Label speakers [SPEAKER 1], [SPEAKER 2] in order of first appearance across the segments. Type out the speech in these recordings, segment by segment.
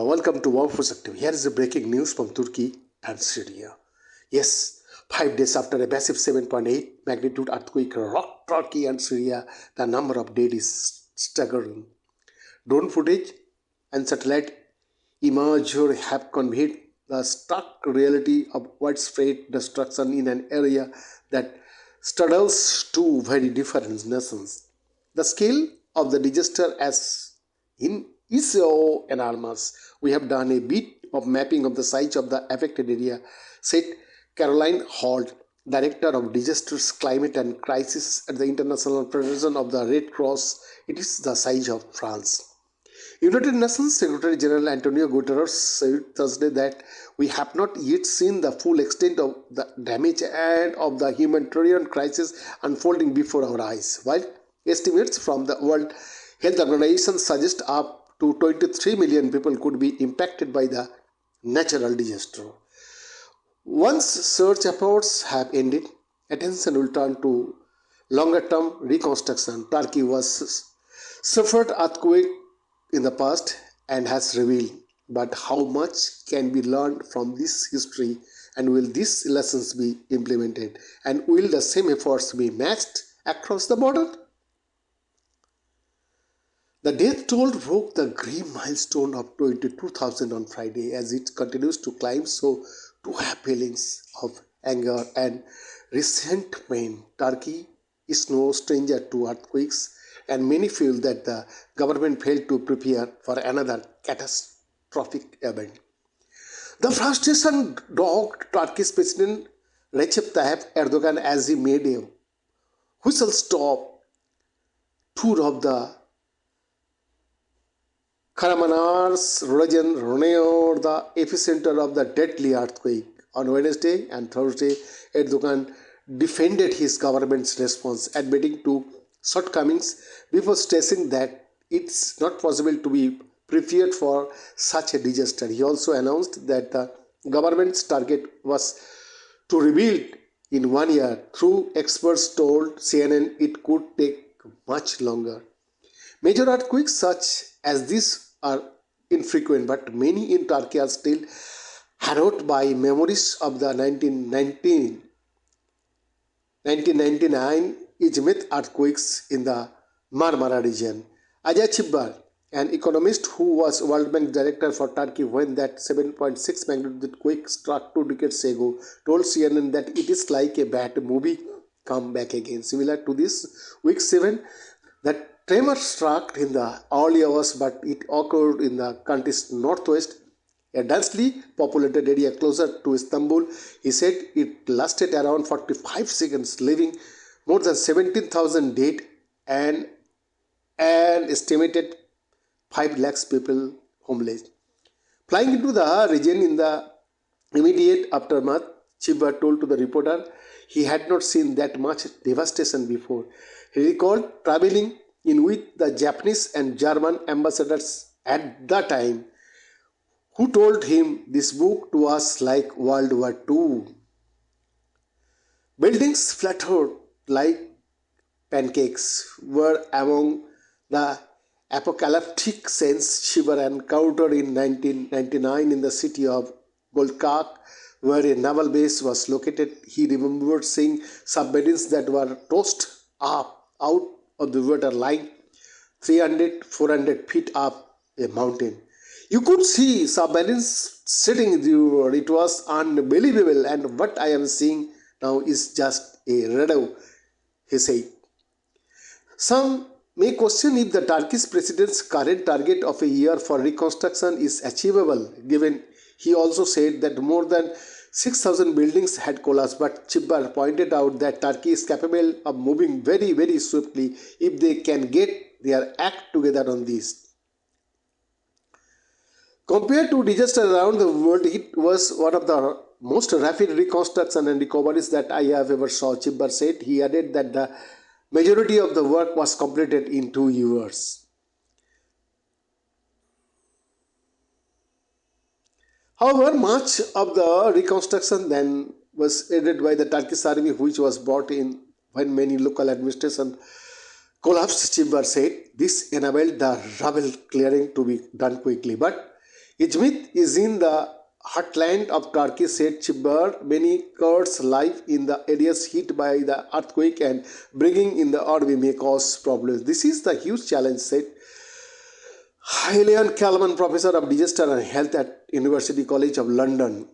[SPEAKER 1] Welcome to Wow Perspective. Here is the breaking news from Turkey and Syria. Yes, 5 days after a massive 7.8 magnitude earthquake rocked Turkey and Syria, the number of dead is staggering. Drone footage and satellite imagery have conveyed the stark reality of widespread destruction in an area that straddles two very different nations. The scale of the disaster is so enormous. We have done a bit of mapping of the size of the affected area, said Caroline Holt, Director of Disasters, Climate and Crisis at the International Federation of the Red Cross. It is the size of France. United Nations Secretary General Antonio Guterres said Thursday that we have not yet seen the full extent of the damage and of the humanitarian crisis unfolding before our eyes, while estimates from the World Health Organization suggest up to 23 million people could be impacted by the natural disaster. Once search efforts have ended, attention will turn to longer-term reconstruction. Turkey was suffered earthquake in the past and has revealed, but how much can be learned from this history, and will these lessons be implemented, and will the same efforts be matched across the border? The death toll broke the grim milestone of 22,000 on Friday as it continues to climb, so too have feelings of anger and resentment. Turkey is no stranger to earthquakes, and many feel that the government failed to prepare for another catastrophic event. The frustration dogged Turkey's President Recep Tayyip Erdogan as he made a whistle-stop tour of the Kahramanmaraş region near the epicenter of the deadly earthquake. On Wednesday and Thursday, Erdogan defended his government's response, admitting to shortcomings before stressing that it's not possible to be prepared for such a disaster. He also announced that the government's target was to rebuild in 1 year. Though experts told CNN it could take much longer. Major earthquakes such as this are infrequent, but many in Turkey are still harrowed by memories of the 1999 Izmit earthquakes in the Marmara region. Ajay Chibbar, an economist who was World Bank director for Turkey when that 7.6 magnitude quake struck 2 decades ago, told CNN that it is like a bad movie come back again. Similar to this week 7, that tremor struck in the early hours, but it occurred in the country's northwest, a densely populated area closer to Istanbul. He said it lasted around 45 seconds, leaving more than 17,000 dead and an estimated 5 lakhs people homeless. Flying into the region in the immediate aftermath, Chibbar told to the reporter he had not seen that much devastation before. He recalled traveling in with the Japanese and German ambassadors at the time, who told him this book was like World War II. Buildings flattered like pancakes were among the apocalyptic scenes Chibbar encountered in 1999 in the city of Golkak, where a naval base was located. He remembered seeing submarines that were tossed up out of the water lying 300-400 feet up a mountain. You could see submarines sitting in the river. It was unbelievable, and what I am seeing now is just a radar, he said. Some may question if the Turkish president's current target of a year for reconstruction is achievable, given he also said that more than 6,000 buildings had collapsed, but Chibbar pointed out that Turkey is capable of moving very, very swiftly if they can get their act together on this. Compared to disasters around the world, it was one of the most rapid reconstruction and recoveries that I have ever saw, Chibbar said. He added that the majority of the work was completed in 2 years. However, much of the reconstruction then was aided by the Turkish army, which was brought in when many local administrations collapsed. Chibbar said this enabled the rubble clearing to be done quickly. But Izmit is in the heartland of Turkey, said Chibbar. Many Kurds live in the areas hit by the earthquake, and bringing in the army may cause problems. This is the huge challenge, said Haileon Kalman, professor of disaster and health at University College of London.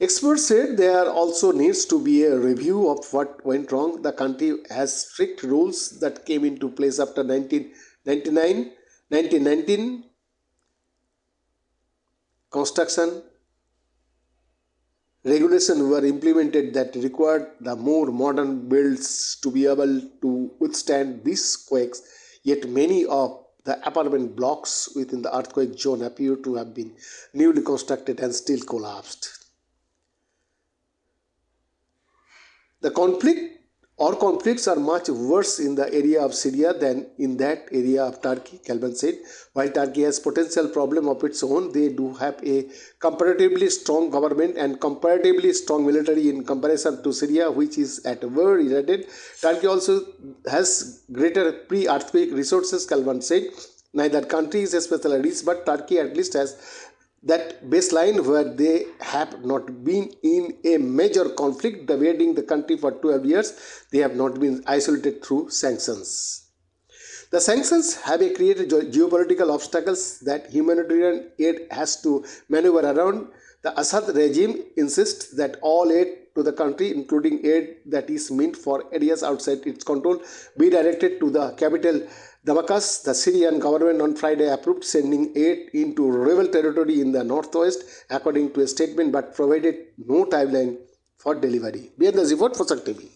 [SPEAKER 1] Experts said there also needs to be a review of what went wrong. The country has strict rules that came into place after 1919 construction regulations were implemented that required the more modern builds to be able to withstand these quakes, yet many of the apartment blocks within the earthquake zone appear to have been newly constructed and still collapsed. The conflicts are much worse in the area of Syria than in that area of Turkey, Kalman said. While Turkey has potential problem of its own, they do have a comparatively strong government and comparatively strong military in comparison to Syria, which is at war related. Turkey also has greater pre-earthquake resources, Kalman said. Neither country is especially rich, but Turkey at least has that baseline where they have not been in a major conflict dividing the country for 12 years. They have not been isolated through sanctions. The sanctions have created geopolitical obstacles that humanitarian aid has to maneuver around. The Assad regime insists that all aid to the country, including aid that is meant for areas outside its control, be directed to the capital Damascus. The Syrian government on Friday approved sending aid into rebel territory in the northwest, according to a statement, but provided no timeline for delivery. Behind the report for Sak TV.